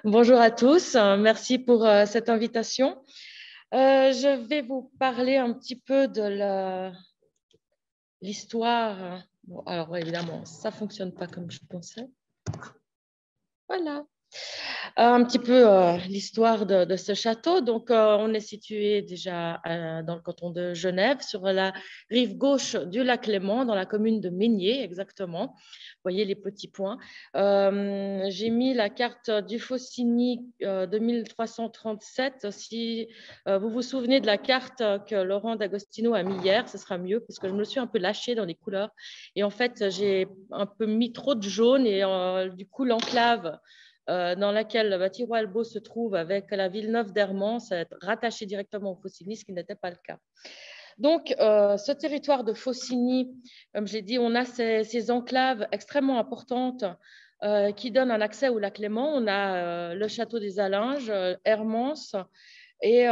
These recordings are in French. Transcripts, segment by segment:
Bonjour à tous, merci pour cette invitation. Je vais vous parler un petit peu de l'histoire. Bon, alors évidemment, ça ne fonctionne pas comme je pensais. Voilà. Un petit peu l'histoire de ce château. Donc, on est situé déjà dans le canton de Genève, sur la rive gauche du lac Léman, dans la commune de Meignier, exactement. Vous voyez les petits points. J'ai mis la carte du Faucigny de 1337. Si vous vous souvenez de la carte que Laurent D'Agostino a mis hier, ce sera mieux, parce que je me suis un peu lâchée dans les couleurs. Et en fait, j'ai un peu mis trop de jaune et du coup, l'enclave dans laquelle Bâti-Royalbeau se trouve avec la Villeneuve d'Hermans, est rattaché directement au Faucigny, ce qui n'était pas le cas. Donc, ce territoire de Faucigny, comme j'ai dit, on a ces enclaves extrêmement importantes qui donnent un accès au lac Léman. On a le château des Alinges, Hermans et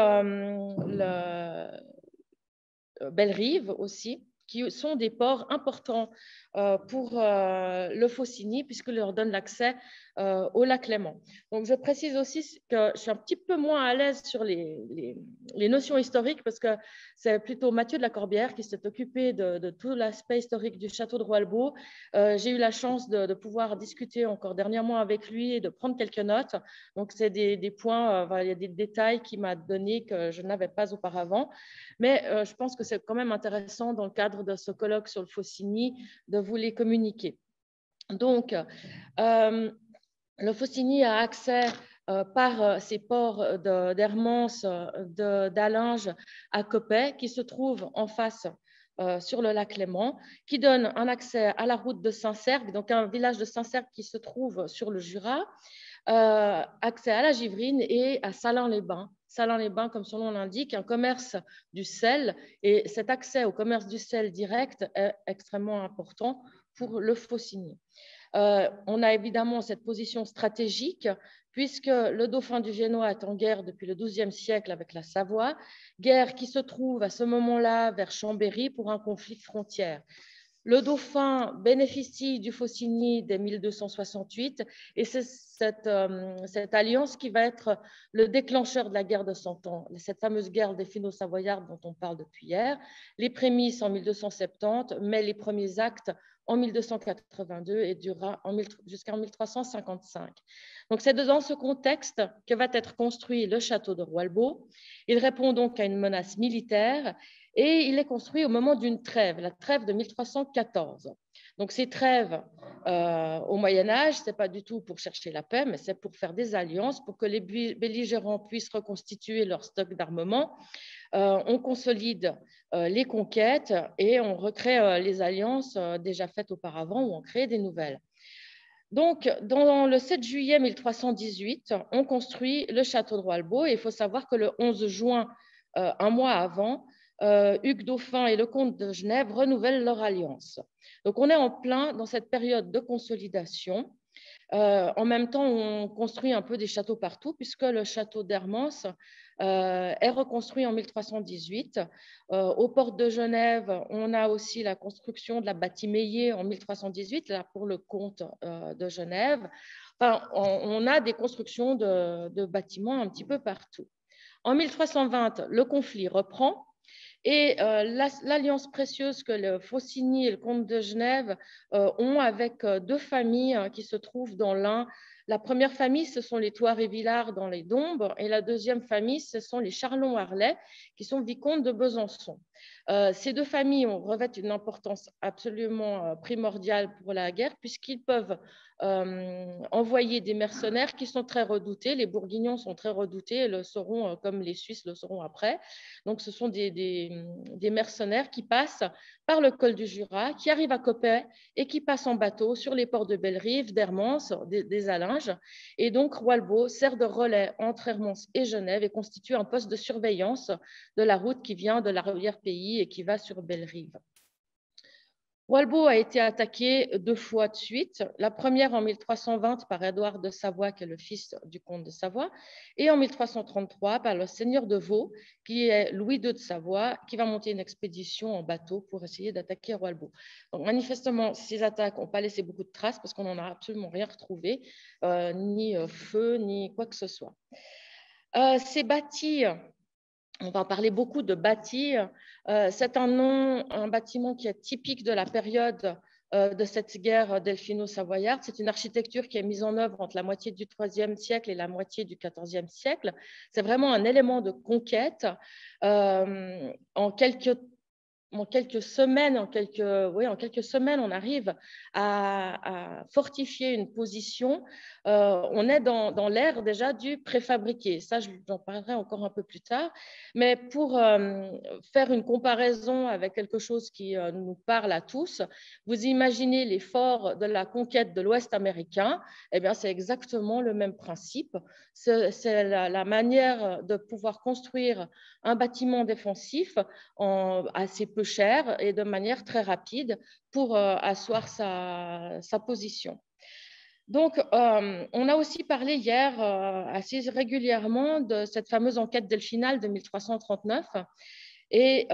Bellerive aussi, qui sont des ports importants pour le Faucigny, puisqu'ils leur donnent l'accès au lac Léman. Donc, je précise aussi que je suis un petit peu moins à l'aise sur les notions historiques, parce que c'est plutôt Mathieu de la Corbière qui s'est occupé de tout l'aspect historique du château de Royalbeau. J'ai eu la chance de pouvoir discuter encore dernièrement avec lui et de prendre quelques notes. Donc, c'est des points, il y a des détails qu'il m'a donné que je n'avais pas auparavant. Mais je pense que c'est quand même intéressant dans le cadre de ce colloque sur le Faucigny de vous les communiquer. Donc, le Faucigny a accès par ses ports d'Hermans, d'Allinges à Coppet, qui se trouve en face sur le lac Léman, qui donne un accès à la route de Saint-Cergue, donc un village de Saint-Cergue qui se trouve sur le Jura, accès à la Givrine et à Salins-les-Bains. Salins-les-Bains, comme son nom l'indique, un commerce du sel, et cet accès au commerce du sel direct est extrêmement important pour le Faucigny. On a évidemment cette position stratégique, puisque le dauphin du Génois est en guerre depuis le XIIe siècle avec la Savoie, guerre qui se trouve à ce moment-là vers Chambéry pour un conflit de frontières. Le dauphin bénéficie du Faucigny dès 1268 et c'est cette alliance qui va être le déclencheur de la guerre de Cent Ans, cette fameuse guerre des Finno-Savoyardes dont on parle depuis hier. Les prémices en 1270, mais les premiers actes en 1282 et durera jusqu'en 1355. Donc, c'est dans ce contexte que va être construit le château de Royalbeau. Il répond donc à une menace militaire et il est construit au moment d'une trêve, la trêve de 1314. Donc, ces trêves au Moyen-Âge, ce n'est pas du tout pour chercher la paix, mais c'est pour faire des alliances, pour que les belligérants puissent reconstituer leur stock d'armement. On consolide les conquêtes et on recrée les alliances déjà faites auparavant ou on crée des nouvelles. Donc, dans le 7 juillet 1318, on construit le château de Royalbeau et il faut savoir que le 11 juin, un mois avant, Hugues Dauphin et le comte de Genève renouvellent leur alliance. Donc, on est en plein dans cette période de consolidation. En même temps, on construit un peu des châteaux partout, puisque le château d'Hermans est reconstruit en 1318. Aux portes de Genève, on a aussi la construction de la Bâtie-Meillet en 1318, là pour le comte de Genève. Enfin, on a des constructions de bâtiments un petit peu partout. En 1320, le conflit reprend. Et l'alliance précieuse que le Faucigny et le comte de Genève ont avec deux familles qui se trouvent dans l'Ain. La première famille, ce sont les Thouars-et-Villars dans les Dombes, et la deuxième famille, ce sont les Charlon-Harlay, qui sont vicomtes de Besançon. Ces deux familles revêtent une importance absolument primordiale pour la guerre, puisqu'ils peuvent envoyer des mercenaires qui sont très redoutés. Les Bourguignons sont très redoutés et le seront comme les Suisses le seront après. Donc, ce sont des mercenaires qui passent par le col du Jura, qui arrivent à Coppet et qui passent en bateau sur les ports de Bellerive, d'Hermans, des Alinges. Et donc, Royalbeau sert de relais entre Hermans et Genève et constitue un poste de surveillance de la route qui vient de l'arrière-pays et qui va sur Bellerive. Roalbo a été attaqué 2 fois de suite. La première en 1320 par Édouard de Savoie, qui est le fils du comte de Savoie, et en 1333 par le seigneur de Vaud, qui est Louis II de Savoie, qui va monter une expédition en bateau pour essayer d'attaquer Roalbo. Donc, manifestement, ces attaques n'ont pas laissé beaucoup de traces parce qu'on n'en a absolument rien retrouvé, ni feu, ni quoi que ce soit. Ces bâtis, on va parler beaucoup de bâti. C'est un bâtiment qui est typique de la période de cette guerre delphino-savoyarde. C'est une architecture qui est mise en œuvre entre la moitié du IIIe siècle et la moitié du XIVe siècle. C'est vraiment un élément de conquête. En quelques semaines, en quelques semaines, on arrive à fortifier une position. On est dans l'ère déjà du préfabriqué. Ça, j'en parlerai encore un peu plus tard. Mais pour faire une comparaison avec quelque chose qui nous parle à tous, vous imaginez les forts de la conquête de l'Ouest américain. Eh bien, c'est exactement le même principe. C'est la manière de pouvoir construire un bâtiment défensif assez peu cher et de manière très rapide pour asseoir sa position. Donc, on a aussi parlé hier assez régulièrement de cette fameuse enquête delphinale de 1339. Et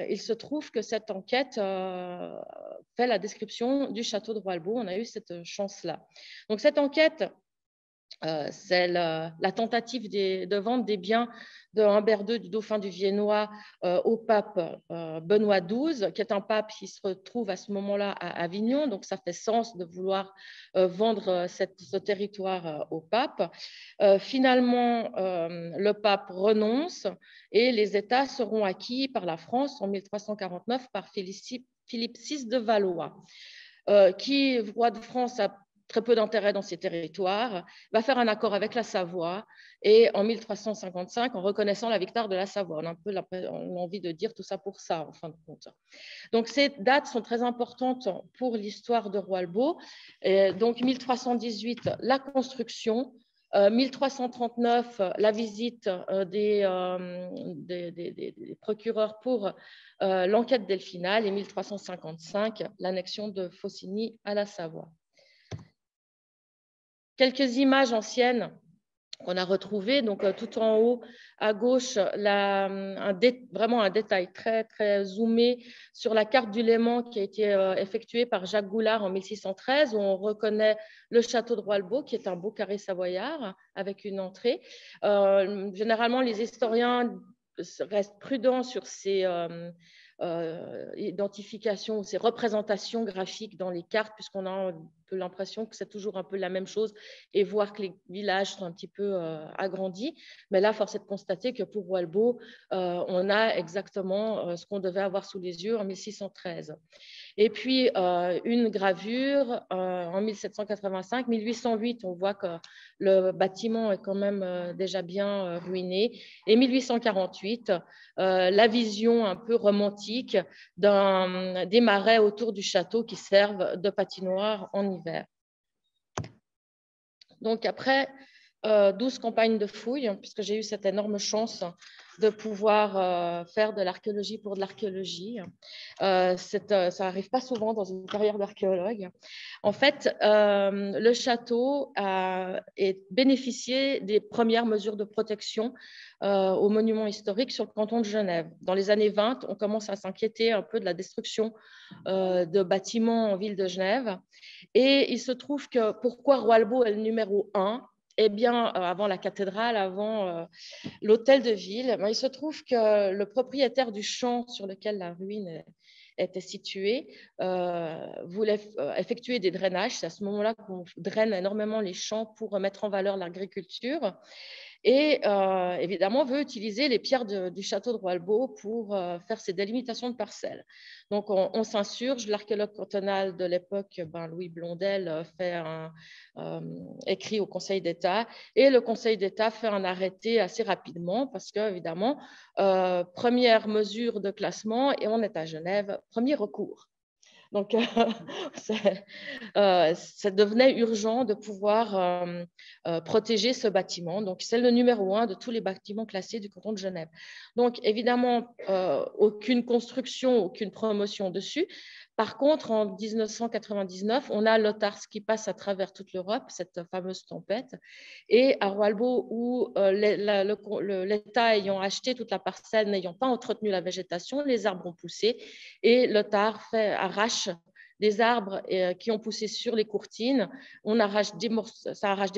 il se trouve que cette enquête fait la description du château de Roalbo. On a eu cette chance-là. Donc, cette enquête, c'est la tentative de vente des biens de Humbert II, du dauphin du Viennois, au pape Benoît XII, qui est un pape qui se retrouve à ce moment-là à Avignon. Donc, ça fait sens de vouloir vendre ce territoire au pape. Finalement, le pape renonce et les États seront acquis par la France en 1349 par Philippe VI de Valois, qui, roi de France, a très peu d'intérêt dans ces territoires, va faire un accord avec la Savoie et en 1355, en reconnaissant la victoire de la Savoie. On a un peu envie de dire tout ça pour ça, en fin de compte. Donc, ces dates sont très importantes pour l'histoire de Roalbo. Donc, 1318, la construction. 1339, la visite des procureurs pour l'enquête delphinale et 1355, l'annexion de Faucigny à la Savoie. Quelques images anciennes qu'on a retrouvées, donc tout en haut à gauche, vraiment un détail très, très zoomé sur la carte du Léman qui a été effectuée par Jacques Goulard en 1613, où on reconnaît le château de Roalbo, qui est un beau carré savoyard avec une entrée. Généralement, les historiens restent prudents sur ces identifications, ces représentations graphiques dans les cartes, puisqu'on a un peu l'impression que c'est toujours un peu la même chose et voir que les villages sont un petit peu agrandis. Mais là, force est de constater que pour Roalbo, on a exactement ce qu'on devait avoir sous les yeux en 1613. Et puis, une gravure en 1785, 1808, on voit que le bâtiment est quand même déjà bien ruiné. Et 1848, la vision un peu romantique des marais autour du château qui servent de patinoire en hiver. Donc, après 12 campagnes de fouilles, puisque j'ai eu cette énorme chance de pouvoir faire de l'archéologie pour de l'archéologie. Ça n'arrive pas souvent dans une carrière d'archéologue. En fait, le château a bénéficié des premières mesures de protection aux monuments historiques sur le canton de Genève. Dans les années 20, on commence à s'inquiéter un peu de la destruction de bâtiments en ville de Genève. Et il se trouve que pourquoi Roalbo est le numéro 1 ? Eh bien, avant la cathédrale, avant l'hôtel de ville, il se trouve que le propriétaire du champ sur lequel la ruine était située voulait effectuer des drainages. C'est à ce moment-là qu'on draine énormément les champs pour mettre en valeur l'agriculture. Et évidemment, veut utiliser les pierres du château de Roalbo pour faire ses délimitations de parcelles. Donc, on s'insurge. L'archéologue cantonal de l'époque, Louis Blondel, écrit au Conseil d'État. Et le Conseil d'État fait un arrêté assez rapidement parce qu'évidemment, première mesure de classement, et on est à Genève, premier recours. Donc, ça devenait urgent de pouvoir protéger ce bâtiment. Donc, c'est le numéro 1 de tous les bâtiments classés du canton de Genève. Donc, évidemment, aucune construction, aucune promotion dessus. Par contre, en 1999, on a l'Otars qui passe à travers toute l'Europe, cette fameuse tempête. Et à Roalbo, où l'État ayant acheté toute la parcelle, n'ayant pas entretenu la végétation, les arbres ont poussé et l'Otar arrache des arbres qui ont poussé sur les courtines. Ça arrache des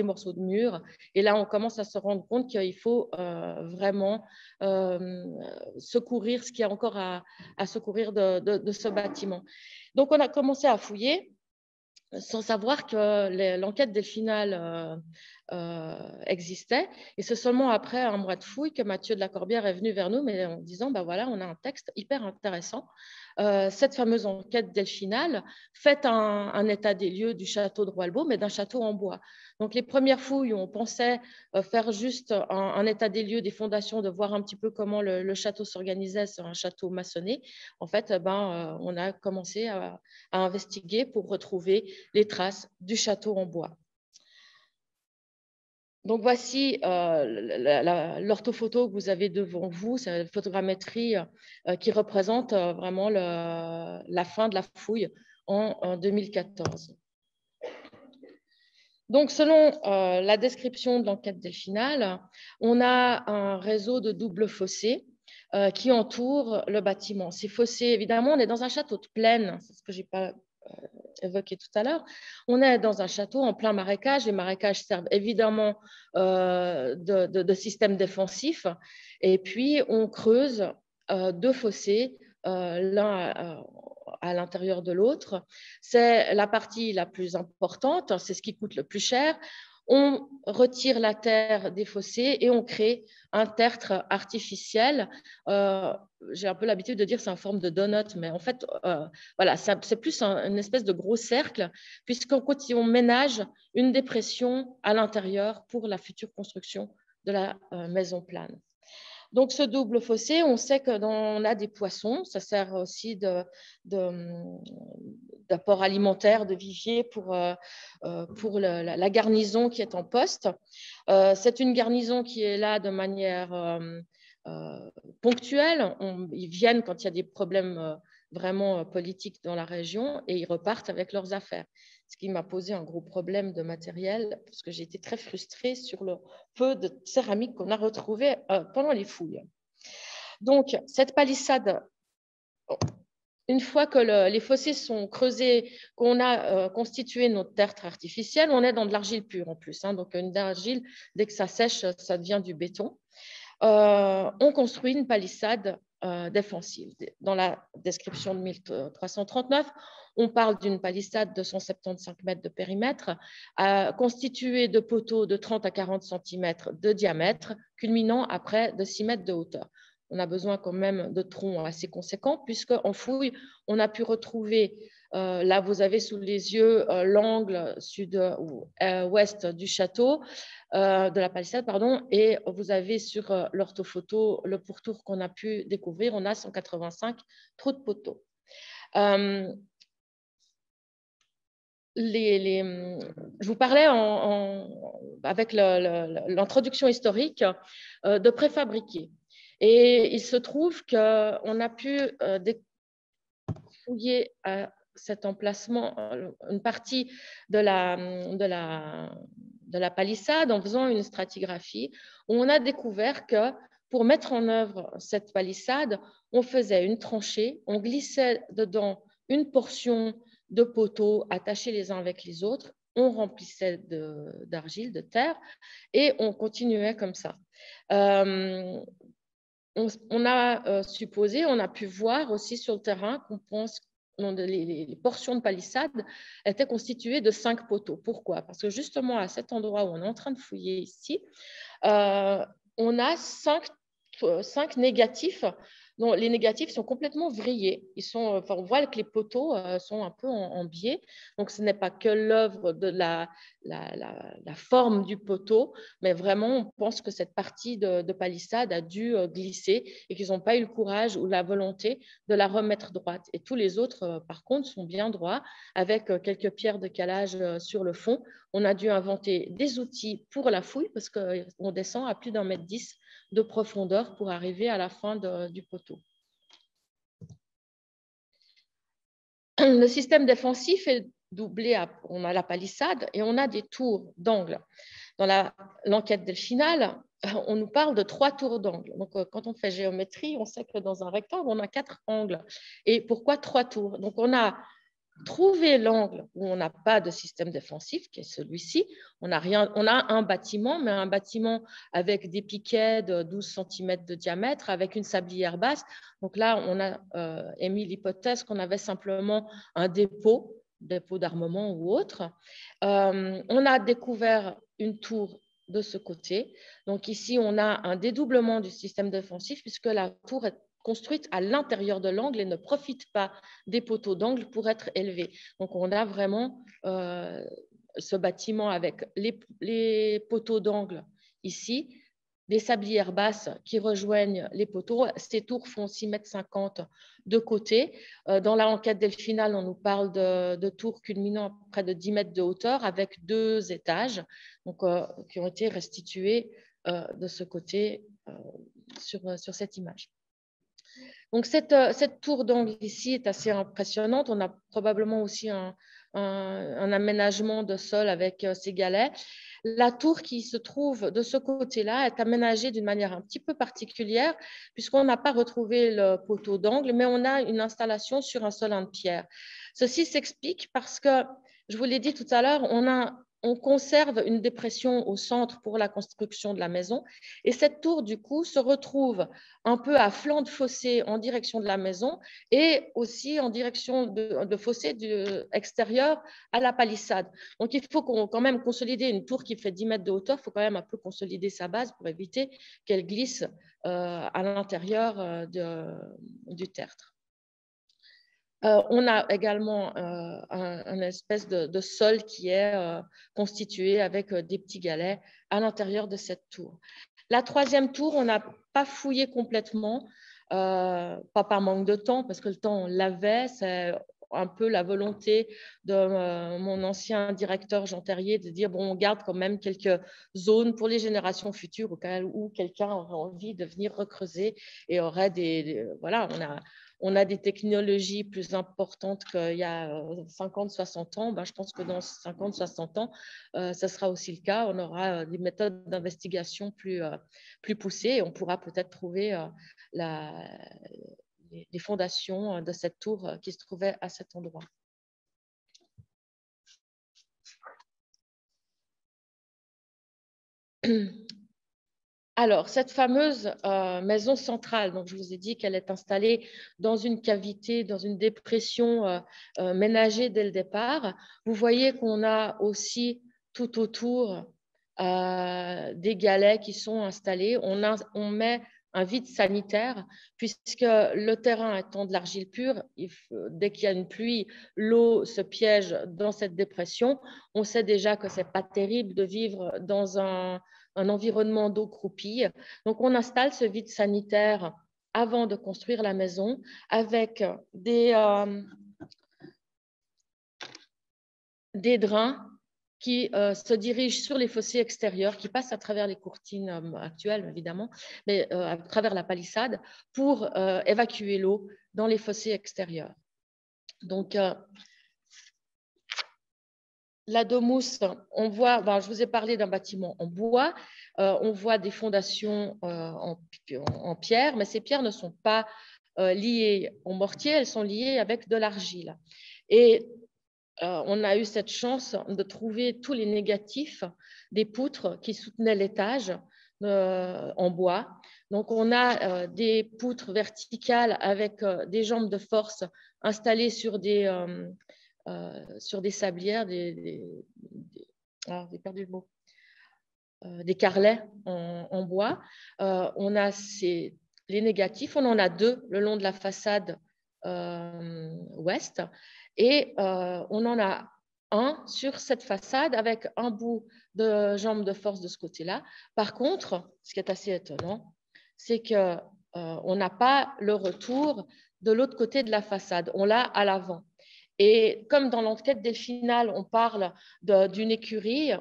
morceaux de murs. Et là, on commence à se rendre compte qu'il faut vraiment secourir ce qu'il y a encore à secourir de ce bâtiment. Donc, on a commencé à fouiller sans savoir que l'enquête delphinale existait. Et c'est seulement après un mois de fouille que Mathieu de la Corbière est venu vers nous, mais en disant, ben voilà, on a un texte hyper intéressant. Cette fameuse enquête delphinale fait un état des lieux du château de Roalbo, mais d'un château en bois. Donc, les premières fouilles, on pensait faire juste un état des lieux des fondations, de voir un petit peu comment le château s'organisait sur un château maçonné. En fait, on a commencé à investiguer pour retrouver les traces du château en bois. Donc, voici l'orthophoto que vous avez devant vous. C'est la photogrammétrie qui représente vraiment la fin de la fouille en 2014. Donc, selon la description de l'enquête delphinale, on a un réseau de doubles fossés qui entourent le bâtiment. Ces fossés, évidemment, on est dans un château de plaine, c'est ce que je n'ai pas évoqué tout à l'heure. On est dans un château en plein marécage. Les marécages servent évidemment de système défensif. Et puis, on creuse deux fossés, l'un à l'intérieur de l'autre. C'est la partie la plus importante, c'est ce qui coûte le plus cher. On retire la terre des fossés et on crée un tertre artificiel. J'ai un peu l'habitude de dire que c'est en forme de donut, mais en fait, voilà, c'est plus une espèce de gros cercle, puisqu'on ménage une dépression à l'intérieur pour la future construction de la maison plane. Donc, ce double fossé, on sait qu'on a des poissons. Ça sert aussi d'apport alimentaire, de vivier pour la garnison qui est en poste. C'est une garnison qui est là de manière ponctuelle. Ils viennent quand il y a des problèmes vraiment politiques dans la région et ils repartent avec leurs affaires. Ce qui m'a posé un gros problème de matériel parce que j'ai été très frustrée sur le peu de céramique qu'on a retrouvé pendant les fouilles. Donc, cette palissade, une fois que les fossés sont creusés, qu'on a constitué notre tertre artificiel, on est dans de l'argile pure en plus. Donc, une argile, dès que ça sèche, ça devient du béton. On construit une palissade défensive. Dans la description de 1339, on parle d'une palissade de 175 mètres de périmètre, constituée de poteaux de 30 à 40 cm de diamètre, culminant à près de 6 mètres de hauteur. On a besoin quand même de troncs assez conséquents, puisqu'en fouille, on a pu retrouver, là vous avez sous les yeux l'angle sud-ouest du château, de la palissade, pardon, et vous avez sur l'orthophoto le pourtour qu'on a pu découvrir, on a 185 trous de poteaux. Je vous parlais avec l'introduction historique de préfabriqués. Et il se trouve qu'on a pu fouiller à cet emplacement une partie de la palissade en faisant une stratigraphie où on a découvert que pour mettre en œuvre cette palissade, on faisait une tranchée, on glissait dedans une portion de poteaux attachés les uns avec les autres, on remplissait d'argile, de terre, et on continuait comme ça. On a supposé, on a pu voir aussi sur le terrain qu'on pense les portions de palissade étaient constituées de 5 poteaux. Pourquoi? Parce que justement, à cet endroit où on est en train de fouiller ici, on a 5 négatifs. Non, les négatifs sont complètement vrillés. On voit que les poteaux sont un peu en biais. Donc, ce n'est pas que l'œuvre de la forme du poteau, mais vraiment, on pense que cette partie de palissade a dû glisser et qu'ils n'ont pas eu le courage ou la volonté de la remettre droite. Et tous les autres, par contre, sont bien droits, avec quelques pierres de calage sur le fond. On a dû inventer des outils pour la fouille parce qu'on descend à plus d'1,10 m de profondeur pour arriver à la fin du poteau. le système défensif est doublé, on a la palissade et on a des tours d'angle. Dans l'enquête delphinale, on nous parle de 3 tours d'angle. Donc, quand on fait géométrie, on sait que dans un rectangle, on a 4 angles. Et pourquoi 3 tours? Donc, on a trouver l'angle où on n'a pas de système défensif, qui est celui-ci. On a un bâtiment, mais un bâtiment avec des piquets de 12 cm de diamètre, avec une sablière basse. Donc là, on a émis l'hypothèse qu'on avait simplement un dépôt d'armement ou autre. On a découvert une tour de ce côté. Donc ici, on a un dédoublement du système défensif puisque la tour est construite à l'intérieur de l'angle et ne profite pas des poteaux d'angle pour être élevée. Donc, on a vraiment ce bâtiment avec les poteaux d'angle ici, des sablières basses qui rejoignent les poteaux. Ces tours font 6,50 m de côté. Dans la enquête delphinale, on nous parle de tours culminant à près de 10 mètres de hauteur avec 2 étages donc, qui ont été restitués de ce côté sur cette image. Donc, cette tour d'angle ici est assez impressionnante. On a probablement aussi un aménagement de sol avec ces galets. La tour qui se trouve de ce côté-là est aménagée d'une manière un petit peu particulière puisqu'on n'a pas retrouvé le poteau d'angle, mais on a une installation sur un sol en pierre. Ceci s'explique parce que, je vous l'ai dit tout à l'heure, on conserve une dépression au centre pour la construction de la maison. Et cette tour, du coup, se retrouve un peu à flanc de fossé en direction de la maison et aussi en direction de fossé extérieur à la palissade. Donc, il faut quand même consolider une tour qui fait 10 mètres de hauteur. Il faut quand même un peu consolider sa base pour éviter qu'elle glisse à l'intérieur du tertre. On a également un espèce de sol qui est constitué avec des petits galets à l'intérieur de cette tour. La troisième tour, on n'a pas fouillé complètement, pas par manque de temps, parce que le temps, on l'avait. C'est un peu la volonté de mon ancien directeur Jean Terrier de dire, bon, on garde quand même quelques zones pour les générations futures au cas où quelqu'un aurait envie de venir recreuser et aurait voilà, on a des technologies plus importantes qu'il y a 50, 60 ans. Ben, je pense que dans 50, 60 ans, ça sera aussi le cas. On aura des méthodes d'investigation plus poussées et on pourra peut-être trouver les fondations de cette tour qui se trouvait à cet endroit. Alors, cette fameuse maison centrale, donc je vous ai dit qu'elle est installée dans une cavité, dans une dépression ménagée dès le départ. Vous voyez qu'on a aussi tout autour des galets qui sont installés. On met un vide sanitaire puisque le terrain étant de l'argile pure, dès qu'il y a une pluie, l'eau se piège dans cette dépression. On sait déjà que ce n'est pas terrible de vivre dans un environnement d'eau croupie. Donc, on installe ce vide sanitaire avant de construire la maison avec des drains qui se dirigent sur les fossés extérieurs, qui passent à travers les courtines actuelles, évidemment, mais à travers la palissade pour évacuer l'eau dans les fossés extérieurs. Donc, la Domus, on voit, je vous ai parlé d'un bâtiment en bois, on voit des fondations en pierre, mais ces pierres ne sont pas liées au mortier, elles sont liées avec de l'argile. Et on a eu cette chance de trouver tous les négatifs des poutres qui soutenaient l'étage en bois. Donc, on a des poutres verticales avec des jambes de force installées sur des sablières, j'ai perdu le mot, des carrelets en bois. On a les négatifs, on en a 2 le long de la façade ouest et on en a un sur cette façade avec un bout de jambe de force de ce côté-là. Par contre, ce qui est assez étonnant, c'est qu'on n'a pas le retour de l'autre côté de la façade, on l'a à l'avant. Et comme dans l'enquête delphinale, on parle d'une écurie,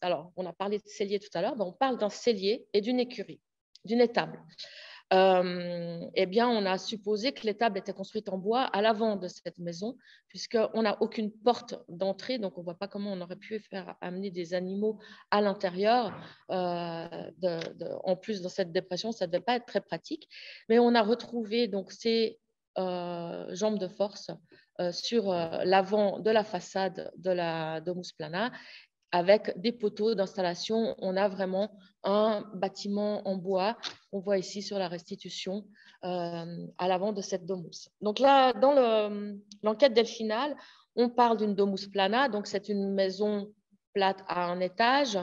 alors on a parlé de cellier tout à l'heure, on parle d'un cellier et d'une écurie, d'une étable. eh bien, on a supposé que l'étable était construite en bois à l'avant de cette maison, puisqu'on n'a aucune porte d'entrée, donc on ne voit pas comment on aurait pu faire amener des animaux à l'intérieur. En plus, dans cette dépression, ça ne devait pas être très pratique. Mais on a retrouvé donc, ces jambes de force sur l'avant de la façade de la Domus Plana, avec des poteaux d'installation. On a vraiment un bâtiment en bois qu'on voit ici sur la restitution à l'avant de cette domus. Donc là, dans l'enquête delphinale, on parle d'une domus plana, donc c'est une maison plate à un étage.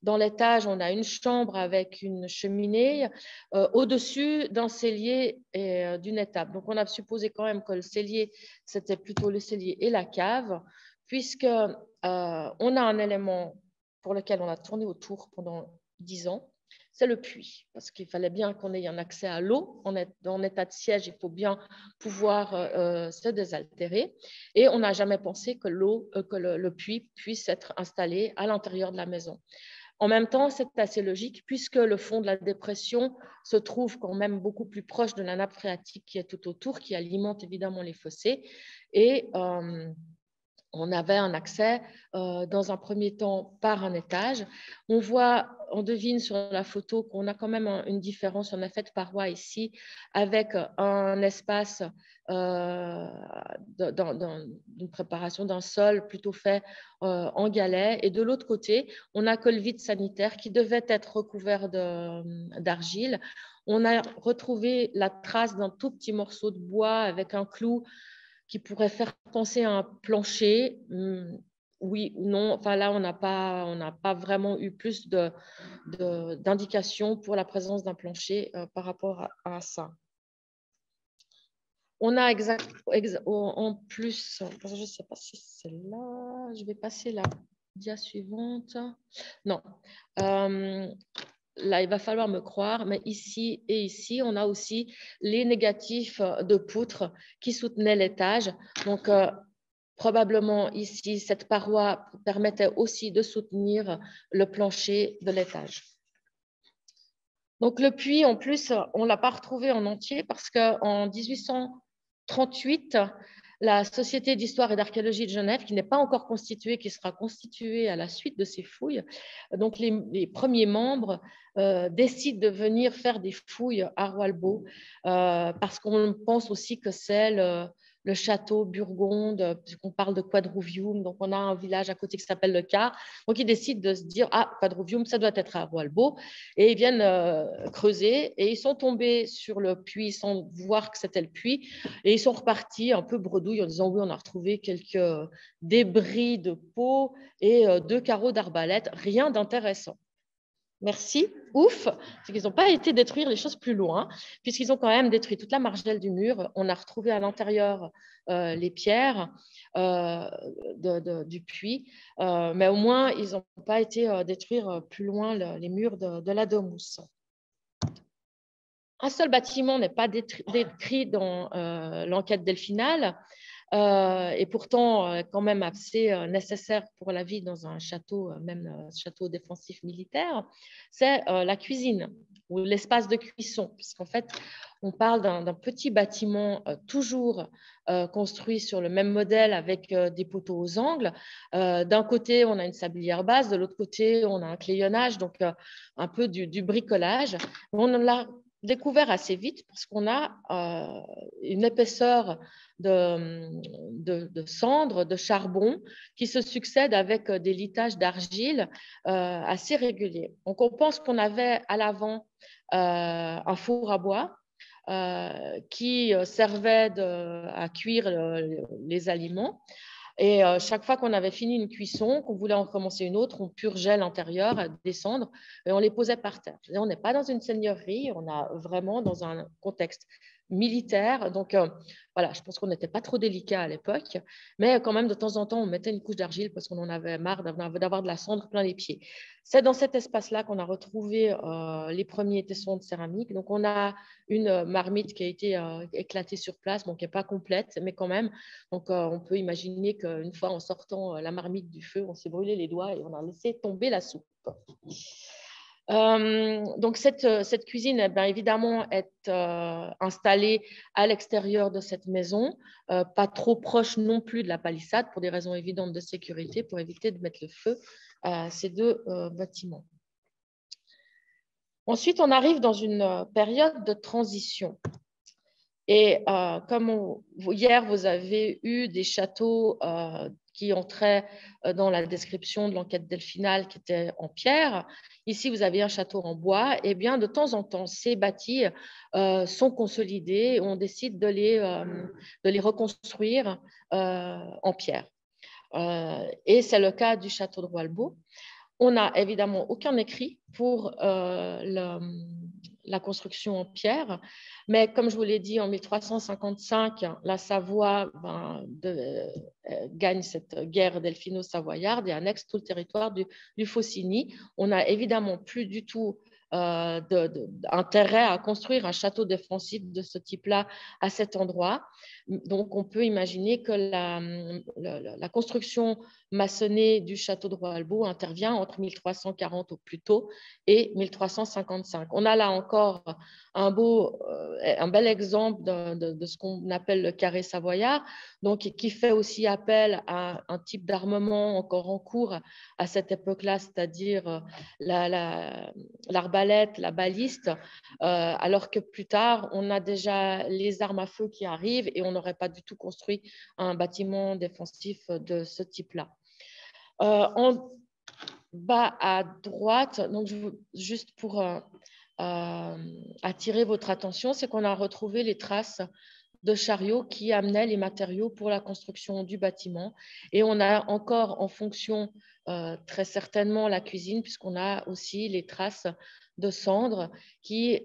Dans l'étage, on a une chambre avec une cheminée au-dessus d'un cellier et d'une étable. Donc on a supposé quand même que le cellier, c'était plutôt le cellier et la cave, puisque on a un élément pour lequel on a tourné autour pendant 10 ans, c'est le puits, parce qu'il fallait bien qu'on ait un accès à l'eau. En état de siège, il faut bien pouvoir se désaltérer. Et on n'a jamais pensé que le puits puisse être installé à l'intérieur de la maison. En même temps, c'est assez logique, puisque le fond de la dépression se trouve quand même beaucoup plus proche de la nappe phréatique qui est tout autour, qui alimente évidemment les fossés. Et on avait un accès dans un premier temps par un étage. On devine sur la photo qu'on a quand même une différence. On a fait de parois ici avec un espace d'une préparation d'un sol plutôt fait en galets. Et de l'autre côté, on a que le vide sanitaire qui devait être recouvert d'argile. On a retrouvé la trace d'un tout petit morceau de bois avec un clou qui pourrait faire penser à un plancher. Oui ou non. Enfin, là, on n'a pas vraiment eu plus d'indications pour la présence d'un plancher par rapport à ça. On a en plus, je ne sais pas si c'est là, je vais passer la dia suivante. Non. Là, il va falloir me croire, mais ici et ici, on a aussi les négatifs de poutres qui soutenaient l'étage. Donc, probablement ici, cette paroi permettait aussi de soutenir le plancher de l'étage. Donc, le puits, en plus, on ne l'a pas retrouvé en entier parce qu'en 1838, la Société d'histoire et d'archéologie de Genève, qui n'est pas encore constituée, qui sera constituée à la suite de ces fouilles, donc les premiers membres décident de venir faire des fouilles à Roalbo parce qu'on pense aussi que c'est le château Burgonde, puisqu'on parle de Quadrovium, donc on a un village à côté qui s'appelle Le Car. Donc ils décident de se dire, ah, Quadrovium, ça doit être à Roalbo, et ils viennent creuser, et ils sont tombés sur le puits sans voir que c'était le puits, et ils sont repartis un peu bredouilles en disant, oui, on a retrouvé quelques débris de peau et 2 carreaux d'arbalète, rien d'intéressant. Merci, ouf, c'est qu'ils n'ont pas été détruire les choses plus loin, puisqu'ils ont quand même détruit toute la margelle du mur. On a retrouvé à l'intérieur les pierres du puits, mais au moins, ils n'ont pas été détruire plus loin les murs de la domus. Un seul bâtiment n'est pas décrit dans l'enquête delphinale, et pourtant quand même assez nécessaire pour la vie dans un château, même château défensif militaire, c'est la cuisine ou l'espace de cuisson, puisqu'en fait, on parle d'un petit bâtiment toujours construit sur le même modèle avec des poteaux aux angles. D'un côté, on a une sablière basse, de l'autre côté, on a un clayonnage, donc un peu du bricolage. On l'a découvert assez vite parce qu'on a une épaisseur de cendres, de charbon qui se succèdent avec des litages d'argile assez réguliers. Donc, on pense qu'on avait à l'avant un four à bois qui servait à cuire les aliments. Et chaque fois qu'on avait fini une cuisson, qu'on voulait en recommencer une autre, on purgeait l'intérieur, descendre, et on les posait par terre. On n'est pas dans une seigneurie, on est vraiment dans un contexte militaire. Donc, voilà, je pense qu'on n'était pas trop délicat à l'époque, mais quand même, de temps en temps, on mettait une couche d'argile parce qu'on en avait marre d'avoir de la cendre plein les pieds. C'est dans cet espace-là qu'on a retrouvé les premiers tessons de céramique. Donc, on a une marmite qui a été éclatée sur place, bon, qui n'est pas complète, mais quand même. Donc, on peut imaginer qu'une fois en sortant la marmite du feu, on s'est brûlé les doigts et on a laissé tomber la soupe. Donc, cette cuisine, eh bien, évidemment, est installée à l'extérieur de cette maison, pas trop proche non plus de la palissade, pour des raisons évidentes de sécurité, pour éviter de mettre le feu à ces deux bâtiments. Ensuite, on arrive dans une période de transition. Et comme hier, vous avez eu des châteaux qui entraient dans la description de l'enquête delphinale qui était en pierre. Ici, vous avez un château en bois. Et bien, de temps en temps, ces bâtis sont consolidés et on décide de les reconstruire en pierre. Et c'est le cas du château de Royalbeau. On n'a évidemment aucun écrit pour la construction en pierre, mais comme je vous l'ai dit, en 1355, la Savoie gagne cette guerre delphino-savoyarde et annexe tout le territoire du Faucigny. On n'a évidemment plus du tout intérêt à construire un château défensif de ce type-là à cet endroit. Donc, on peut imaginer que la construction maçonnée du château de Royalbeau intervient entre 1340 au plus tôt et 1355. On a là encore un bel exemple de ce qu'on appelle le carré savoyard, donc qui fait aussi appel à un type d'armement encore en cours à cette époque-là, c'est-à-dire l'arbalète, la baliste, alors que plus tard, on a déjà les armes à feu qui arrivent et on n'aurait pas du tout construit un bâtiment défensif de ce type-là. En bas à droite, donc juste pour attirer votre attention, c'est qu'on a retrouvé les traces de chariots qui amenaient les matériaux pour la construction du bâtiment. Et on a encore en fonction très certainement la cuisine, puisqu'on a aussi les traces de cendres qui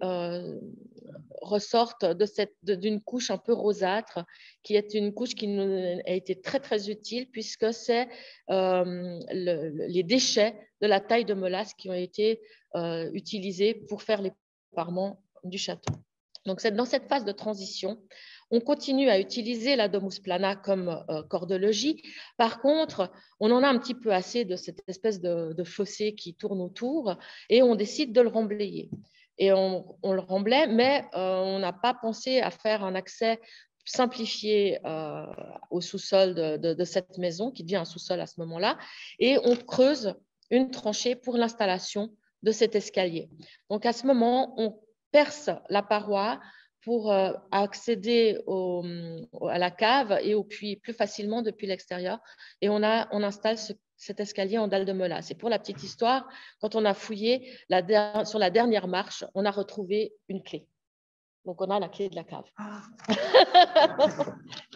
ressortent d'une couche un peu rosâtre, qui est une couche qui nous a été très, très utile, puisque c'est les déchets de la taille de molasse qui ont été utilisés pour faire les parements du château. Donc, c'est dans cette phase de transition. On continue à utiliser la domus plana comme corps de logis. Par contre, on en a un petit peu assez de cette espèce de fossé qui tourne autour et on décide de le remblayer. Et on le remblaye, mais on n'a pas pensé à faire un accès simplifié au sous-sol de cette maison, qui devient un sous-sol à ce moment-là, et on creuse une tranchée pour l'installation de cet escalier. Donc, à ce moment, on perce la paroi pour accéder à la cave et au puits plus facilement depuis l'extérieur. Et on installe cet escalier en dalle de molasse. Et pour la petite histoire, quand on a fouillé sur la dernière marche, on a retrouvé une clé. Donc, on a la clé de la cave.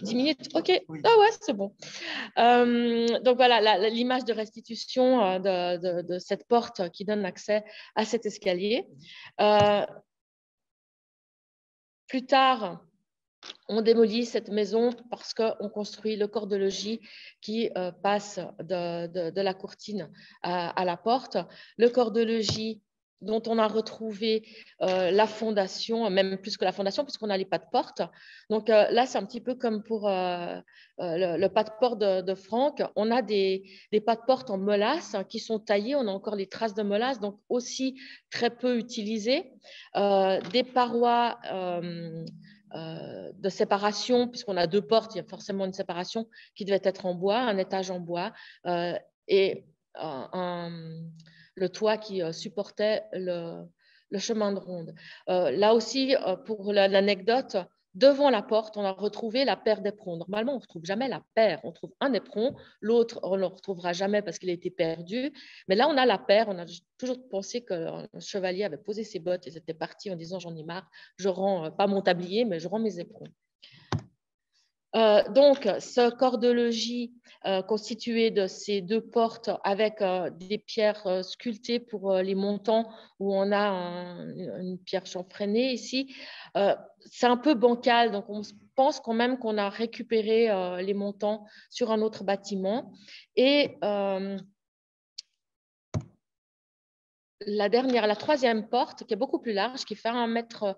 10 minutes, OK. Oui. Ah ouais, c'est bon. Donc, voilà l'image de restitution de cette porte qui donne accès à cet escalier. Plus tard, on démolit cette maison parce qu'on construit le corps de logis qui passe de la courtine à la porte. Le corps de logis dont on a retrouvé la fondation, même plus que la fondation, puisqu'on a les pas de porte. Donc là, c'est un petit peu comme pour le pas de porte de Franck. On a des pas de porte en molasse qui sont taillés. On a encore les traces de molasse, donc aussi très peu utilisées. Des parois de séparation, puisqu'on a deux portes, il y a forcément une séparation qui devait être en bois, un étage en bois, et le toit qui supportait le chemin de ronde. Là aussi, pour l'anecdote, devant la porte, on a retrouvé la paire d'éperons. Normalement, on ne retrouve jamais la paire. On trouve un éperon, l'autre, on ne le retrouvera jamais parce qu'il a été perdu. Mais là, on a la paire. On a toujours pensé qu'un chevalier avait posé ses bottes et c'était parti en disant « j'en ai marre, je rends pas mon tablier, mais je rends mes éperons ». Donc, ce corps de logis constitué de ces deux portes avec des pierres sculptées pour les montants, où on a une pierre chanfreinée ici, c'est un peu bancal, donc on pense quand même qu'on a récupéré les montants sur un autre bâtiment. Et la troisième porte, qui est beaucoup plus large, qui fait 1,38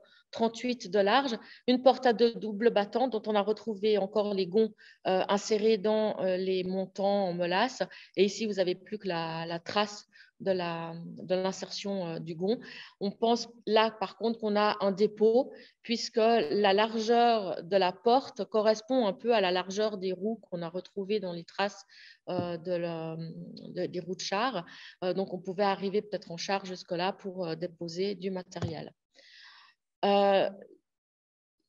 m de large, une porte à deux doubles battants dont on a retrouvé encore les gonds insérés dans les montants en molasse. Et ici, vous n'avez plus que la trace de l'insertion du gond. On pense là, par contre, qu'on a un dépôt, puisque la largeur de la porte correspond un peu à la largeur des roues qu'on a retrouvées dans les traces des roues de char. Donc, on pouvait arriver peut-être en char jusque-là pour déposer du matériel.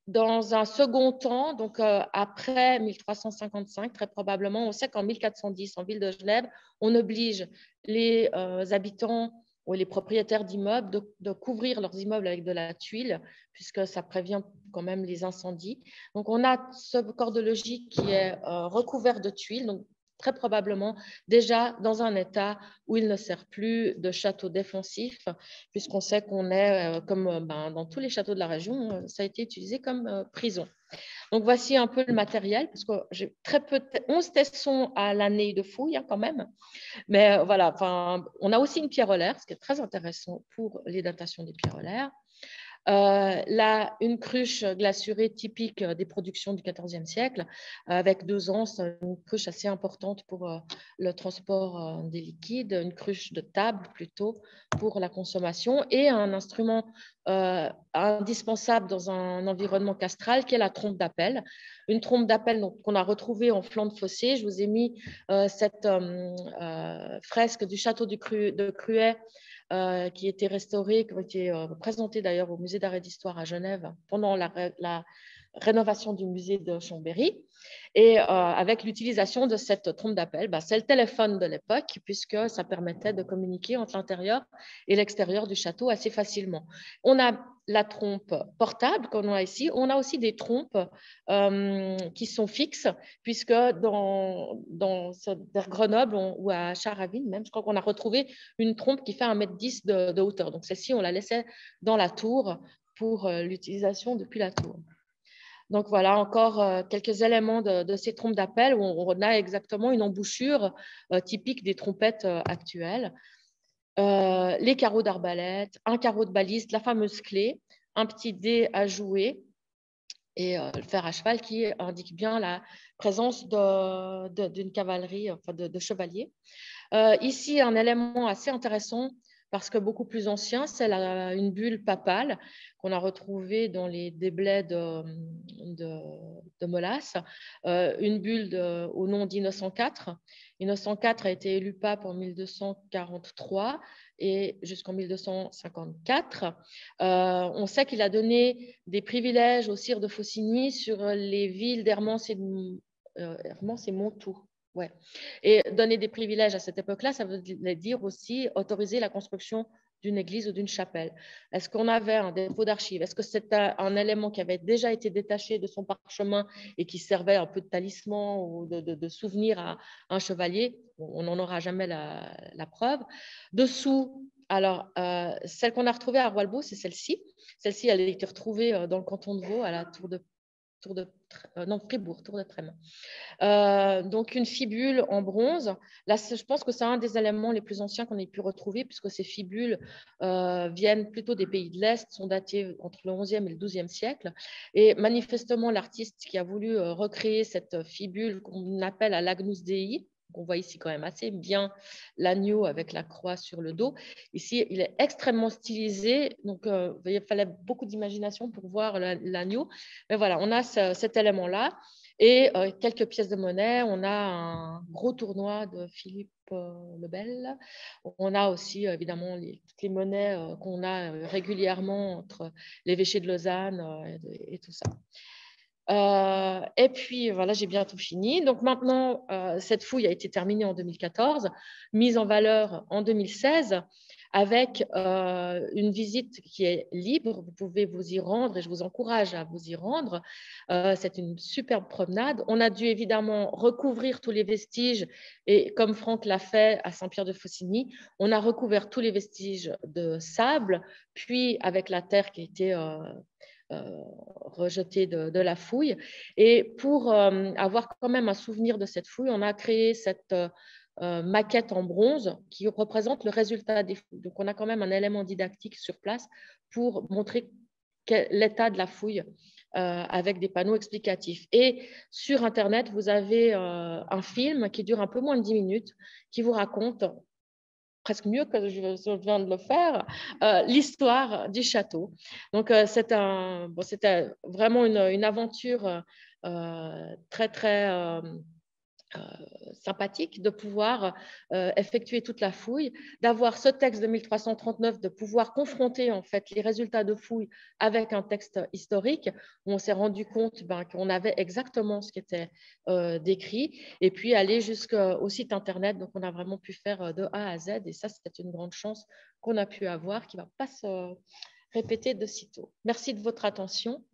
Dans un second temps, donc après 1355, très probablement, on sait qu'en 1410, en ville de Genève, on oblige les habitants ou les propriétaires d'immeubles de couvrir leurs immeubles avec de la tuile, puisque ça prévient quand même les incendies. Donc, on a ce corps de logis qui est recouvert de tuiles, donc très probablement déjà dans un état où il ne sert plus de château défensif, puisqu'on sait qu'on est, comme dans tous les châteaux de la région, ça a été utilisé comme prison. Donc, voici un peu le matériel, parce que j'ai très peu, 11 tessons à l'année de fouille quand même. Mais voilà, on a aussi une pierrelaire, ce qui est très intéressant pour les datations des pierrelaires. Là, une cruche glacurée typique des productions du XIVe siècle, avec 2 anses, une cruche assez importante pour le transport des liquides, une cruche de table plutôt pour la consommation, et un instrument indispensable dans un environnement castral qui est la trompe d'appel. Une trompe d'appel qu'on a retrouvée en flanc de fossé. Je vous ai mis cette fresque du château de Cruet, qui était restaurée, qui a été présentée d'ailleurs au musée d'art et d'histoire à Genève pendant la rénovation du musée de Chambéry, et avec l'utilisation de cette trompe d'appel. C'est le téléphone de l'époque, puisque ça permettait de communiquer entre l'intérieur et l'extérieur du château assez facilement. On a la trompe portable qu'on a ici. On a aussi des trompes qui sont fixes, puisque vers Grenoble ou à Charavine, même, je crois qu'on a retrouvé une trompe qui fait 1,10 m de hauteur. Donc, celle-ci, on la laissait dans la tour pour l'utilisation depuis la tour. Donc, voilà encore quelques éléments de ces trompes d'appel où on a exactement une embouchure typique des trompettes actuelles. Les carreaux d'arbalète, un carreau de baliste, la fameuse clé, un petit dé à jouer et le fer à cheval qui indique bien la présence d'une cavalerie, enfin de chevaliers. Ici, un élément assez intéressant, parce que beaucoup plus ancien, c'est une bulle papale qu'on a retrouvée dans les déblais de Molas, une bulle au nom d'Innocent IV. Innocent IV a été élu pape en 1243 et jusqu'en 1254. On sait qu'il a donné des privilèges au sire de Faucigny sur les villes d'Hermance et Montoux. Ouais. Et donner des privilèges à cette époque-là, ça veut dire aussi autoriser la construction d'une église ou d'une chapelle. Est-ce qu'on avait un dépôt d'archives? Est-ce que c'était un élément qui avait déjà été détaché de son parchemin et qui servait un peu de talisman ou de souvenir à un chevalier? On n'en aura jamais la preuve. Dessous, alors, celle qu'on a retrouvée à Roilbourg, c'est celle-ci. Celle-ci, elle a été retrouvée dans le canton de Vaud, à la Fribourg, Tour de Trême. Donc, une fibule en bronze. Là, je pense que c'est un des éléments les plus anciens qu'on ait pu retrouver, puisque ces fibules viennent plutôt des pays de l'Est, sont datées entre le XIe et le XIIe siècle. Et manifestement, l'artiste qui a voulu recréer cette fibule qu'on appelle à l'Agnus Dei, on voit ici quand même assez bien l'agneau avec la croix sur le dos. Ici, il est extrêmement stylisé, donc il fallait beaucoup d'imagination pour voir l'agneau. Mais voilà, on a cet élément-là. Et quelques pièces de monnaie. On a un gros tournoi de Philippe le Bel. On a aussi évidemment toutes les monnaies qu'on a régulièrement entre l'évêché de Lausanne et tout ça. Et puis voilà, j'ai bientôt fini. Donc maintenant, cette fouille a été terminée en 2014, mise en valeur en 2016, avec une visite qui est libre. Vous pouvez vous y rendre et je vous encourage à vous y rendre. C'est une superbe promenade. On a dû évidemment recouvrir tous les vestiges et comme Franck l'a fait à Saint-Pierre-de-Faucigny, on a recouvert tous les vestiges de sable, puis avec la terre qui a été rejetée de la fouille. Et pour avoir quand même un souvenir de cette fouille, on a créé cette maquette en bronze qui représente le résultat des fouilles. Donc, on a quand même un élément didactique sur place pour montrer l'état de la fouille avec des panneaux explicatifs. Et sur Internet, vous avez un film qui dure un peu moins de 10 minutes qui vous raconte presque mieux que je viens de le faire, l'histoire du château. Donc, c'était vraiment une aventure très, très sympathique de pouvoir effectuer toute la fouille, d'avoir ce texte de 1339, de pouvoir confronter en fait les résultats de fouille avec un texte historique où on s'est rendu compte qu'on avait exactement ce qui était décrit et puis aller jusqu'au site internet. Donc on a vraiment pu faire de A à Z et ça c'est une grande chance qu'on a pu avoir qui ne va pas se répéter de sitôt. Merci de votre attention.